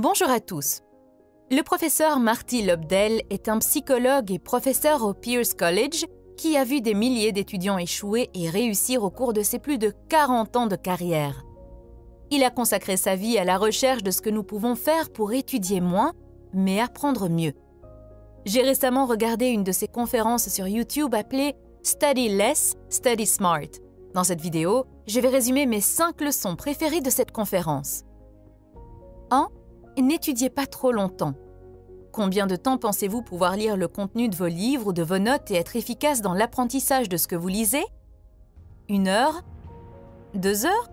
Bonjour à tous. Le professeur Marty Lobdell est un psychologue et professeur au Pierce College qui a vu des milliers d'étudiants échouer et réussir au cours de ses plus de 40 ans de carrière. Il a consacré sa vie à la recherche de ce que nous pouvons faire pour étudier moins, mais apprendre mieux. J'ai récemment regardé une de ses conférences sur YouTube appelée « Study Less, Study Smart ». Dans cette vidéo, je vais résumer mes 5 leçons préférées de cette conférence. 1. N'étudiez pas trop longtemps. Combien de temps pensez-vous pouvoir lire le contenu de vos livres ou de vos notes et être efficace dans l'apprentissage de ce que vous lisez? 1 heure? 2 heures?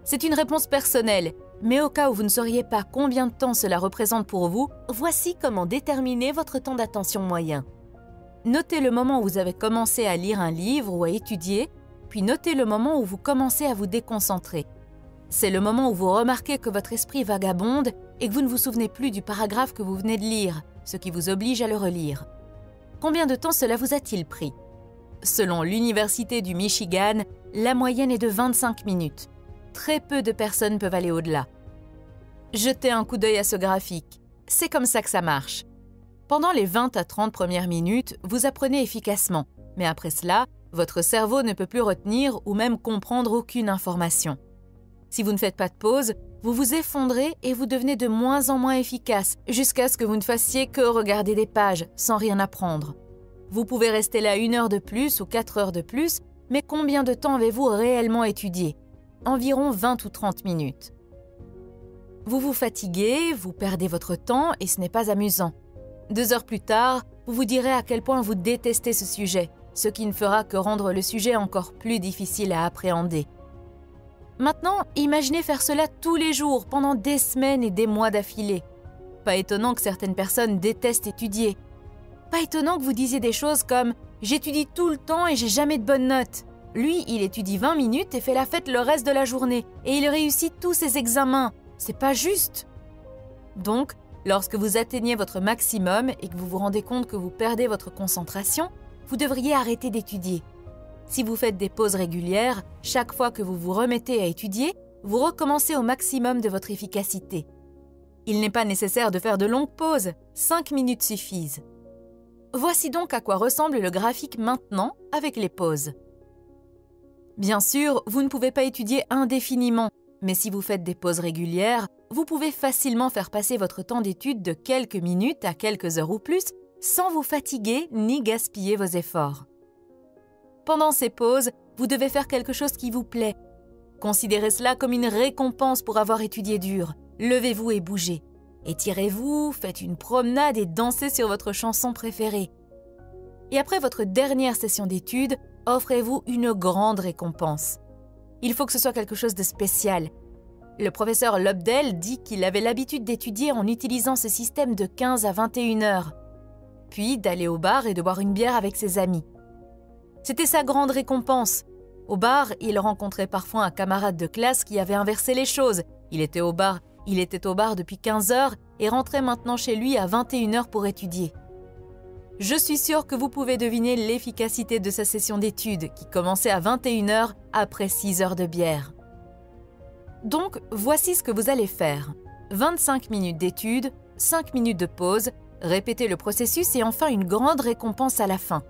C'est une réponse personnelle, mais au cas où vous ne sauriez pas combien de temps cela représente pour vous, voici comment déterminer votre temps d'attention moyen. Notez le moment où vous avez commencé à lire un livre ou à étudier, puis notez le moment où vous commencez à vous déconcentrer. C'est le moment où vous remarquez que votre esprit vagabonde et que vous ne vous souvenez plus du paragraphe que vous venez de lire, ce qui vous oblige à le relire. Combien de temps cela vous a-t-il pris? Selon l'Université du Michigan, la moyenne est de 25 minutes. Très peu de personnes peuvent aller au-delà. Jetez un coup d'œil à ce graphique. C'est comme ça que ça marche. Pendant les 20 à 30 premières minutes, vous apprenez efficacement, mais après cela, votre cerveau ne peut plus retenir ou même comprendre aucune information. Si vous ne faites pas de pause, vous vous effondrez et vous devenez de moins en moins efficace jusqu'à ce que vous ne fassiez que regarder des pages sans rien apprendre. Vous pouvez rester là 1 heure de plus ou 4 heures de plus, mais combien de temps avez-vous réellement étudié? Environ 20 ou 30 minutes. Vous vous fatiguez, vous perdez votre temps et ce n'est pas amusant. 2 heures plus tard, vous vous direz à quel point vous détestez ce sujet, ce qui ne fera que rendre le sujet encore plus difficile à appréhender. Maintenant, imaginez faire cela tous les jours, pendant des semaines et des mois d'affilée. Pas étonnant que certaines personnes détestent étudier. Pas étonnant que vous disiez des choses comme « j'étudie tout le temps et j'ai jamais de bonnes notes ». Lui, il étudie 20 minutes et fait la fête le reste de la journée, et il réussit tous ses examens. C'est pas juste. Donc, lorsque vous atteignez votre maximum et que vous vous rendez compte que vous perdez votre concentration, vous devriez arrêter d'étudier. Si vous faites des pauses régulières, chaque fois que vous vous remettez à étudier, vous recommencez au maximum de votre efficacité. Il n'est pas nécessaire de faire de longues pauses, 5 minutes suffisent. Voici donc à quoi ressemble le graphique maintenant avec les pauses. Bien sûr, vous ne pouvez pas étudier indéfiniment, mais si vous faites des pauses régulières, vous pouvez facilement faire passer votre temps d'étude de quelques minutes à quelques heures ou plus, sans vous fatiguer ni gaspiller vos efforts. Pendant ces pauses, vous devez faire quelque chose qui vous plaît. Considérez cela comme une récompense pour avoir étudié dur. Levez-vous et bougez. Étirez-vous, faites une promenade et dansez sur votre chanson préférée. Et après votre dernière session d'études, offrez-vous une grande récompense. Il faut que ce soit quelque chose de spécial. Le professeur Lobdell dit qu'il avait l'habitude d'étudier en utilisant ce système de 15 à 21 heures, puis d'aller au bar et de boire une bière avec ses amis. C'était sa grande récompense. Au bar, il rencontrait parfois un camarade de classe qui avait inversé les choses. Il était au bar depuis 15 heures et rentrait maintenant chez lui à 21 heures pour étudier. Je suis sûre que vous pouvez deviner l'efficacité de sa session d'études qui commençait à 21 heures après 6 heures de bière. Donc, voici ce que vous allez faire. 25 minutes d'études, 5 minutes de pause, répétez le processus et enfin une grande récompense à la fin.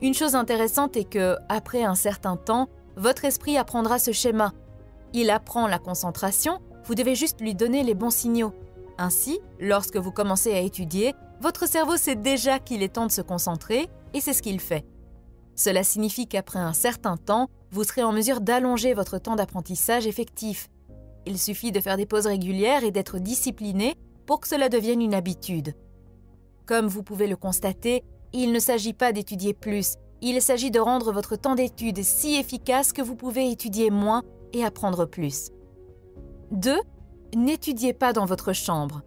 Une chose intéressante est que, après un certain temps, votre esprit apprendra ce schéma. Il apprend la concentration, vous devez juste lui donner les bons signaux. Ainsi, lorsque vous commencez à étudier, votre cerveau sait déjà qu'il est temps de se concentrer et c'est ce qu'il fait. Cela signifie qu'après un certain temps, vous serez en mesure d'allonger votre temps d'apprentissage effectif. Il suffit de faire des pauses régulières et d'être discipliné pour que cela devienne une habitude. Comme vous pouvez le constater, il ne s'agit pas d'étudier plus, il s'agit de rendre votre temps d'étude si efficace que vous pouvez étudier moins et apprendre plus. 2. N'étudiez pas dans votre chambre.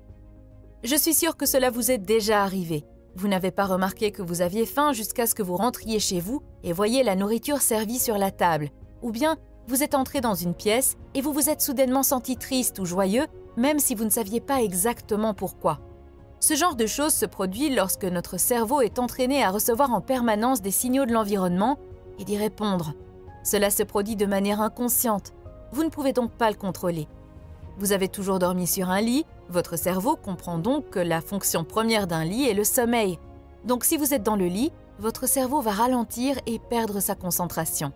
Je suis sûre que cela vous est déjà arrivé. Vous n'avez pas remarqué que vous aviez faim jusqu'à ce que vous rentriez chez vous et voyiez la nourriture servie sur la table. Ou bien, vous êtes entré dans une pièce et vous vous êtes soudainement senti triste ou joyeux, même si vous ne saviez pas exactement pourquoi. Ce genre de choses se produit lorsque notre cerveau est entraîné à recevoir en permanence des signaux de l'environnement et d'y répondre. Cela se produit de manière inconsciente. Vous ne pouvez donc pas le contrôler. Vous avez toujours dormi sur un lit, Votre cerveau comprend donc que la fonction première d'un lit est le sommeil. Donc si vous êtes dans le lit, votre cerveau va ralentir et perdre sa concentration.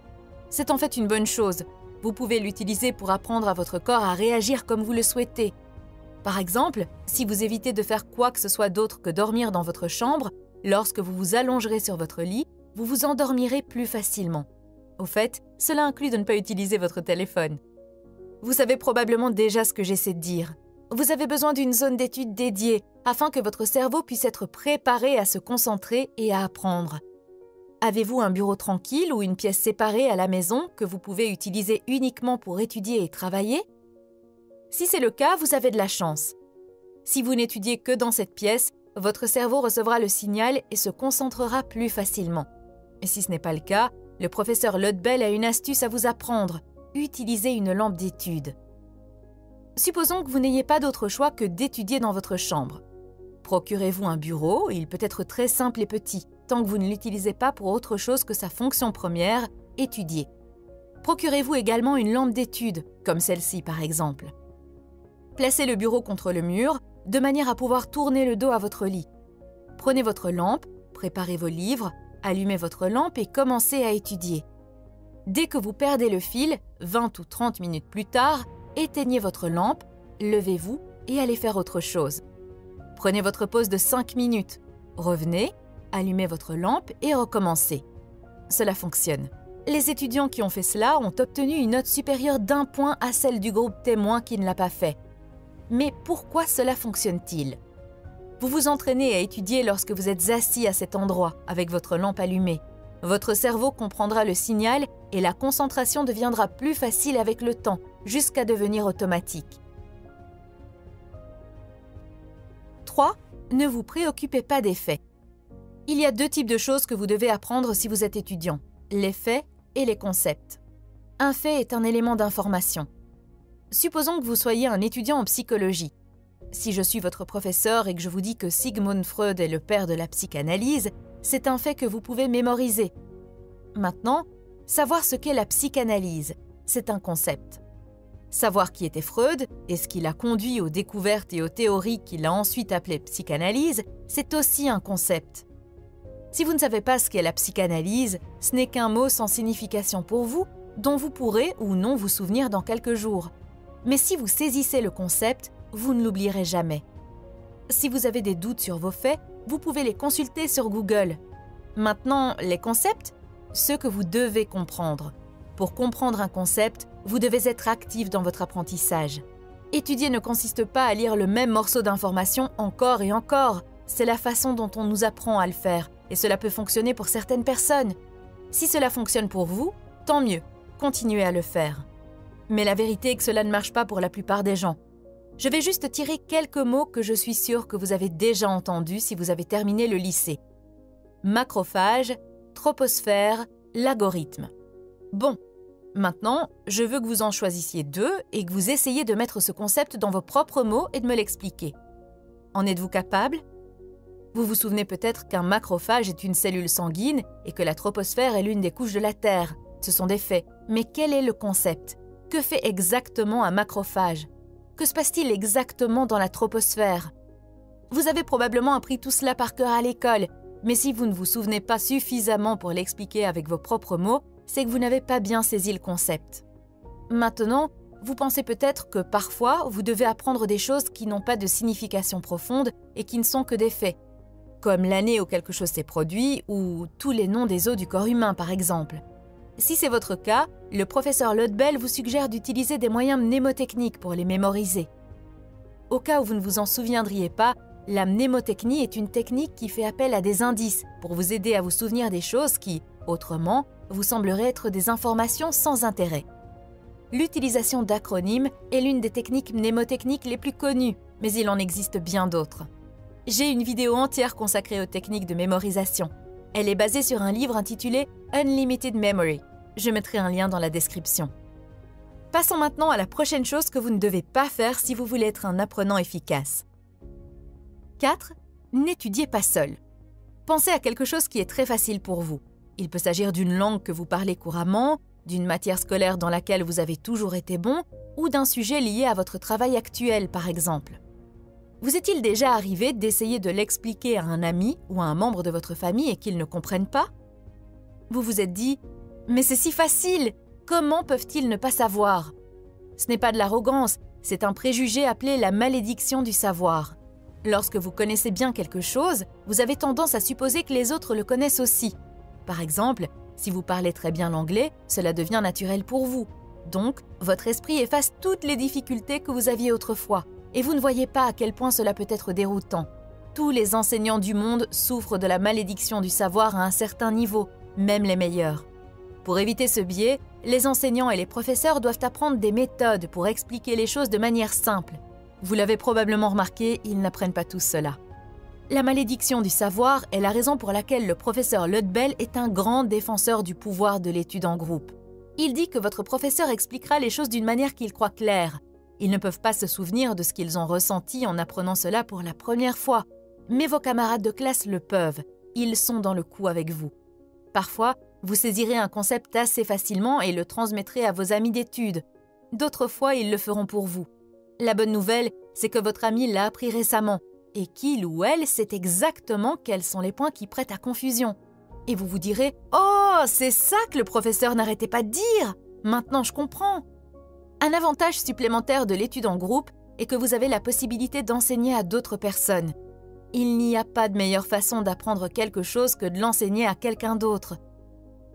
C'est en fait une bonne chose. Vous pouvez l'utiliser pour apprendre à votre corps à réagir comme vous le souhaitez. Par exemple, si vous évitez de faire quoi que ce soit d'autre que dormir dans votre chambre, lorsque vous vous allongerez sur votre lit, vous vous endormirez plus facilement. Au fait, cela inclut de ne pas utiliser votre téléphone. Vous savez probablement déjà ce que j'essaie de dire. Vous avez besoin d'une zone d'étude dédiée afin que votre cerveau puisse être préparé à se concentrer et à apprendre. Avez-vous un bureau tranquille ou une pièce séparée à la maison que vous pouvez utiliser uniquement pour étudier et travailler? Si c'est le cas, vous avez de la chance. Si vous n'étudiez que dans cette pièce, votre cerveau recevra le signal et se concentrera plus facilement. Et si ce n'est pas le cas, le professeur Lodbell a une astuce à vous apprendre. Utilisez une lampe d'étude. Supposons que vous n'ayez pas d'autre choix que d'étudier dans votre chambre. Procurez-vous un bureau, il peut être très simple et petit, tant que vous ne l'utilisez pas pour autre chose que sa fonction première, étudier. Procurez-vous également une lampe d'étude, comme celle-ci par exemple. Placez le bureau contre le mur, de manière à pouvoir tourner le dos à votre lit. Prenez votre lampe, préparez vos livres, allumez votre lampe et commencez à étudier. Dès que vous perdez le fil, 20 ou 30 minutes plus tard, éteignez votre lampe, levez-vous et allez faire autre chose. Prenez votre pause de 5 minutes, revenez, allumez votre lampe et recommencez. Cela fonctionne. Les étudiants qui ont fait cela ont obtenu une note supérieure d'1 point à celle du groupe témoin qui ne l'a pas fait. Mais pourquoi cela fonctionne-t-il? Vous vous entraînez à étudier lorsque vous êtes assis à cet endroit, avec votre lampe allumée. Votre cerveau comprendra le signal et la concentration deviendra plus facile avec le temps, jusqu'à devenir automatique. 3. Ne vous préoccupez pas des faits. Il y a 2 types de choses que vous devez apprendre si vous êtes étudiant, les faits et les concepts. Un fait est un élément d'information. Supposons que vous soyez un étudiant en psychologie. Si je suis votre professeur et que je vous dis que Sigmund Freud est le père de la psychanalyse, c'est un fait que vous pouvez mémoriser. Maintenant, savoir ce qu'est la psychanalyse, c'est un concept. Savoir qui était Freud et ce qui l'a conduit aux découvertes et aux théories qu'il a ensuite appelées psychanalyse, c'est aussi un concept. Si vous ne savez pas ce qu'est la psychanalyse, ce n'est qu'un mot sans signification pour vous, dont vous pourrez ou non vous souvenir dans quelques jours. Mais si vous saisissez le concept, vous ne l'oublierez jamais. Si vous avez des doutes sur vos faits, vous pouvez les consulter sur Google. Maintenant, les concepts, ceux que vous devez comprendre. Pour comprendre un concept, vous devez être actif dans votre apprentissage. Étudier ne consiste pas à lire le même morceau d'information encore et encore. C'est la façon dont on nous apprend à le faire, et cela peut fonctionner pour certaines personnes. Si cela fonctionne pour vous, tant mieux, continuez à le faire. Mais la vérité est que cela ne marche pas pour la plupart des gens. Je vais juste tirer quelques mots que je suis sûre que vous avez déjà entendus si vous avez terminé le lycée. Macrophage, troposphère, l'algorithme. Bon, maintenant, je veux que vous en choisissiez 2 et que vous essayiez de mettre ce concept dans vos propres mots et de me l'expliquer. En êtes-vous capable? Vous vous souvenez peut-être qu'un macrophage est une cellule sanguine et que la troposphère est l'une des couches de la Terre. Ce sont des faits. Mais quel est le concept? Que fait exactement un macrophage? Que se passe-t-il exactement dans la troposphère? Vous avez probablement appris tout cela par cœur à l'école, mais si vous ne vous souvenez pas suffisamment pour l'expliquer avec vos propres mots, c'est que vous n'avez pas bien saisi le concept. Maintenant, vous pensez peut-être que parfois, vous devez apprendre des choses qui n'ont pas de signification profonde et qui ne sont que des faits, comme l'année où quelque chose s'est produit ou tous les noms des os du corps humain, par exemple. Si c'est votre cas, le professeur Lodbell vous suggère d'utiliser des moyens mnémotechniques pour les mémoriser. Au cas où vous ne vous en souviendriez pas, la mnémotechnie est une technique qui fait appel à des indices pour vous aider à vous souvenir des choses qui, autrement, vous sembleraient être des informations sans intérêt. L'utilisation d'acronymes est l'une des techniques mnémotechniques les plus connues, mais il en existe bien d'autres. J'ai une vidéo entière consacrée aux techniques de mémorisation. Elle est basée sur un livre intitulé Unlimited Memory. Je mettrai un lien dans la description. Passons maintenant à la prochaine chose que vous ne devez pas faire si vous voulez être un apprenant efficace. 4. N'étudiez pas seul. Pensez à quelque chose qui est très facile pour vous. Il peut s'agir d'une langue que vous parlez couramment, d'une matière scolaire dans laquelle vous avez toujours été bon, ou d'un sujet lié à votre travail actuel, par exemple. Vous est-il déjà arrivé d'essayer de l'expliquer à un ami ou à un membre de votre famille et qu'ils ne comprennent pas? Vous vous êtes dit « Mais c'est si facile! Comment peuvent-ils ne pas savoir ?» Ce n'est pas de l'arrogance, c'est un préjugé appelé la malédiction du savoir. Lorsque vous connaissez bien quelque chose, vous avez tendance à supposer que les autres le connaissent aussi. Par exemple, si vous parlez très bien l'anglais, cela devient naturel pour vous. Donc, votre esprit efface toutes les difficultés que vous aviez autrefois, et vous ne voyez pas à quel point cela peut être déroutant. Tous les enseignants du monde souffrent de la malédiction du savoir à un certain niveau, même les meilleurs. Pour éviter ce biais, les enseignants et les professeurs doivent apprendre des méthodes pour expliquer les choses de manière simple. Vous l'avez probablement remarqué, ils n'apprennent pas tous cela. La malédiction du savoir est la raison pour laquelle le professeur Lodbell est un grand défenseur du pouvoir de l'étude en groupe. Il dit que votre professeur expliquera les choses d'une manière qu'il croit claire. Ils ne peuvent pas se souvenir de ce qu'ils ont ressenti en apprenant cela pour la première fois. Mais vos camarades de classe le peuvent. Ils sont dans le coup avec vous. Parfois, vous saisirez un concept assez facilement et le transmettrez à vos amis d'études. D'autres fois, ils le feront pour vous. La bonne nouvelle, c'est que votre ami l'a appris récemment et qu'il ou elle sait exactement quels sont les points qui prêtent à confusion. Et vous vous direz « Oh, c'est ça que le professeur n'arrêtait pas de dire! Maintenant, je comprends !» Un avantage supplémentaire de l'étude en groupe est que vous avez la possibilité d'enseigner à d'autres personnes. Il n'y a pas de meilleure façon d'apprendre quelque chose que de l'enseigner à quelqu'un d'autre.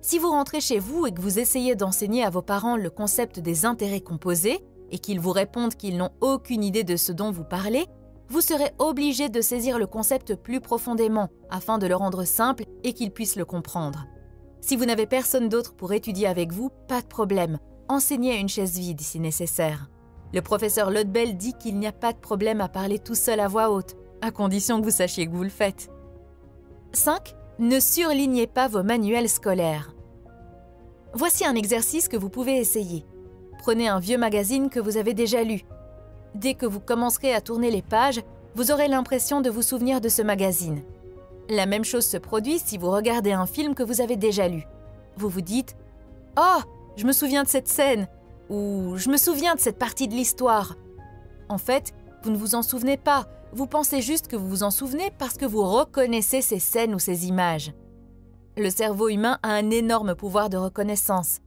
Si vous rentrez chez vous et que vous essayez d'enseigner à vos parents le concept des intérêts composés et qu'ils vous répondent qu'ils n'ont aucune idée de ce dont vous parlez, vous serez obligé de saisir le concept plus profondément afin de le rendre simple et qu'ils puissent le comprendre. Si vous n'avez personne d'autre pour étudier avec vous, pas de problème. Enseignez à une chaise vide si nécessaire. Le professeur Lodbell dit qu'il n'y a pas de problème à parler tout seul à voix haute, à condition que vous sachiez que vous le faites. 5. Ne surlignez pas vos manuels scolaires. Voici un exercice que vous pouvez essayer. Prenez un vieux magazine que vous avez déjà lu. Dès que vous commencerez à tourner les pages, vous aurez l'impression de vous souvenir de ce magazine. La même chose se produit si vous regardez un film que vous avez déjà lu. Vous vous dites « Oh, je me souviens de cette scène » ou « Je me souviens de cette partie de l'histoire ». En fait, vous ne vous en souvenez pas, vous pensez juste que vous vous en souvenez parce que vous reconnaissez ces scènes ou ces images. Le cerveau humain a un énorme pouvoir de reconnaissance.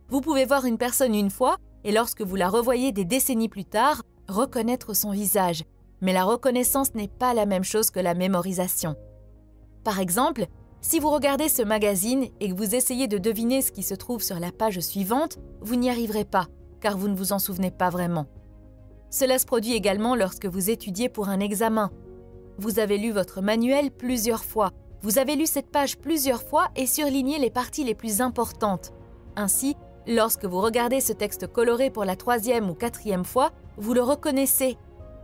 Vous pouvez voir une personne une fois et lorsque vous la revoyez des décennies plus tard, reconnaître son visage. Mais la reconnaissance n'est pas la même chose que la mémorisation. Par exemple, si vous regardez ce magazine et que vous essayez de deviner ce qui se trouve sur la page suivante, vous n'y arriverez pas, car vous ne vous en souvenez pas vraiment. Cela se produit également lorsque vous étudiez pour un examen. Vous avez lu votre manuel plusieurs fois, vous avez lu cette page plusieurs fois et surligné les parties les plus importantes. Ainsi, lorsque vous regardez ce texte coloré pour la 3e ou 4e fois, vous le reconnaissez.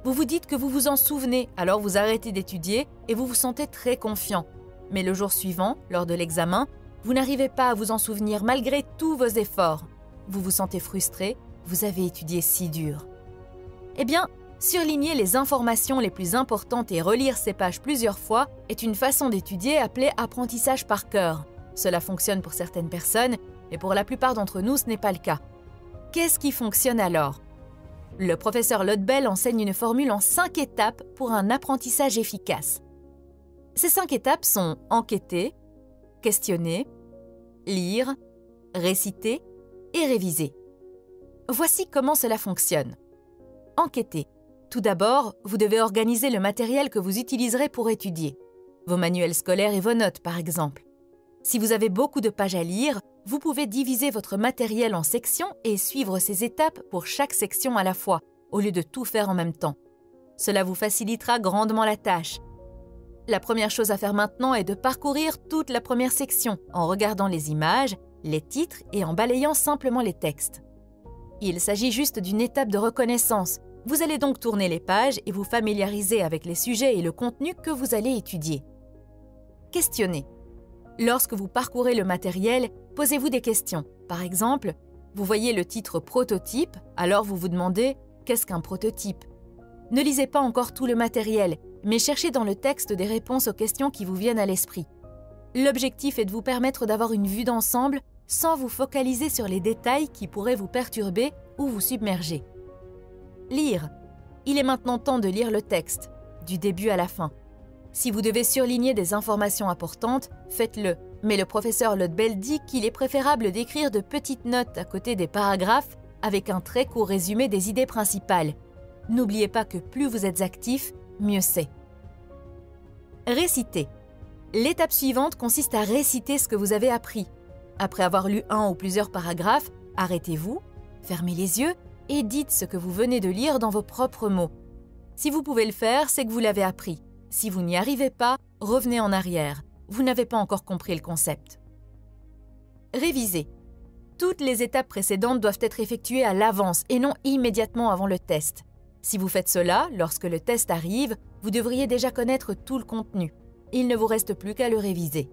Vous vous dites que vous vous en souvenez, alors vous arrêtez d'étudier et vous vous sentez très confiant. Mais le jour suivant, lors de l'examen, vous n'arrivez pas à vous en souvenir malgré tous vos efforts. Vous vous sentez frustré, vous avez étudié si dur. Eh bien, surligner les informations les plus importantes et relire ces pages plusieurs fois est une façon d'étudier appelée apprentissage par cœur. Cela fonctionne pour certaines personnes, mais pour la plupart d'entre nous, ce n'est pas le cas. Qu'est-ce qui fonctionne alors? Le professeur Lodbell enseigne une formule en 5 étapes pour un apprentissage efficace. Ces 5 étapes sont enquêter, questionner, lire, réciter et réviser. Voici comment cela fonctionne. Enquêter. Tout d'abord, vous devez organiser le matériel que vous utiliserez pour étudier. Vos manuels scolaires et vos notes, par exemple. Si vous avez beaucoup de pages à lire, vous pouvez diviser votre matériel en sections et suivre ces étapes pour chaque section à la fois, au lieu de tout faire en même temps. Cela vous facilitera grandement la tâche. La première chose à faire maintenant est de parcourir toute la première section en regardant les images, les titres et en balayant simplement les textes. Il s'agit juste d'une étape de reconnaissance. Vous allez donc tourner les pages et vous familiariser avec les sujets et le contenu que vous allez étudier. Questionnez. Lorsque vous parcourez le matériel, posez-vous des questions. Par exemple, vous voyez le titre « Prototype », alors vous vous demandez « Qu'est-ce qu'un prototype ?» Ne lisez pas encore tout le matériel, mais cherchez dans le texte des réponses aux questions qui vous viennent à l'esprit. L'objectif est de vous permettre d'avoir une vue d'ensemble sans vous focaliser sur les détails qui pourraient vous perturber ou vous submerger. Lire. Il est maintenant temps de lire le texte. du début à la fin. Si vous devez surligner des informations importantes, faites-le. Mais le professeur Lodbell dit qu'il est préférable d'écrire de petites notes à côté des paragraphes avec un très court résumé des idées principales. N'oubliez pas que plus vous êtes actif, mieux c'est. Réciter. L'étape suivante consiste à réciter ce que vous avez appris. Après avoir lu un ou plusieurs paragraphes, arrêtez-vous, fermez les yeux et dites ce que vous venez de lire dans vos propres mots. Si vous pouvez le faire, c'est que vous l'avez appris. Si vous n'y arrivez pas, revenez en arrière. Vous n'avez pas encore compris le concept. Révisez. Toutes les étapes précédentes doivent être effectuées à l'avance et non immédiatement avant le test. Si vous faites cela, lorsque le test arrive, vous devriez déjà connaître tout le contenu. Il ne vous reste plus qu'à le réviser.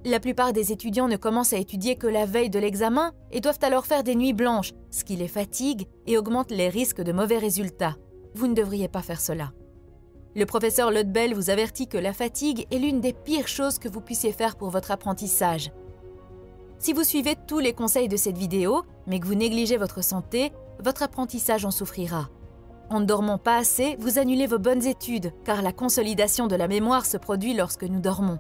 La plupart des étudiants ne commencent à étudier que la veille de l'examen et doivent alors faire des nuits blanches, ce qui les fatigue et augmente les risques de mauvais résultats. Vous ne devriez pas faire cela. Le professeur Lodbell vous avertit que la fatigue est l'une des pires choses que vous puissiez faire pour votre apprentissage. Si vous suivez tous les conseils de cette vidéo, mais que vous négligez votre santé, votre apprentissage en souffrira. En ne dormant pas assez, vous annulez vos bonnes études, car la consolidation de la mémoire se produit lorsque nous dormons.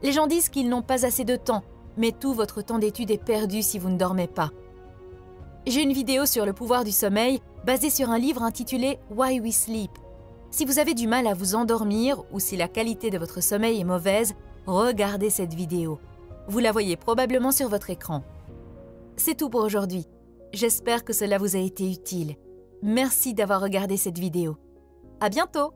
Les gens disent qu'ils n'ont pas assez de temps, mais tout votre temps d'étude est perdu si vous ne dormez pas. J'ai une vidéo sur le pouvoir du sommeil, basée sur un livre intitulé « Why We Sleep ». Si vous avez du mal à vous endormir ou si la qualité de votre sommeil est mauvaise, regardez cette vidéo. Vous la voyez probablement sur votre écran. C'est tout pour aujourd'hui. J'espère que cela vous a été utile. Merci d'avoir regardé cette vidéo. À bientôt!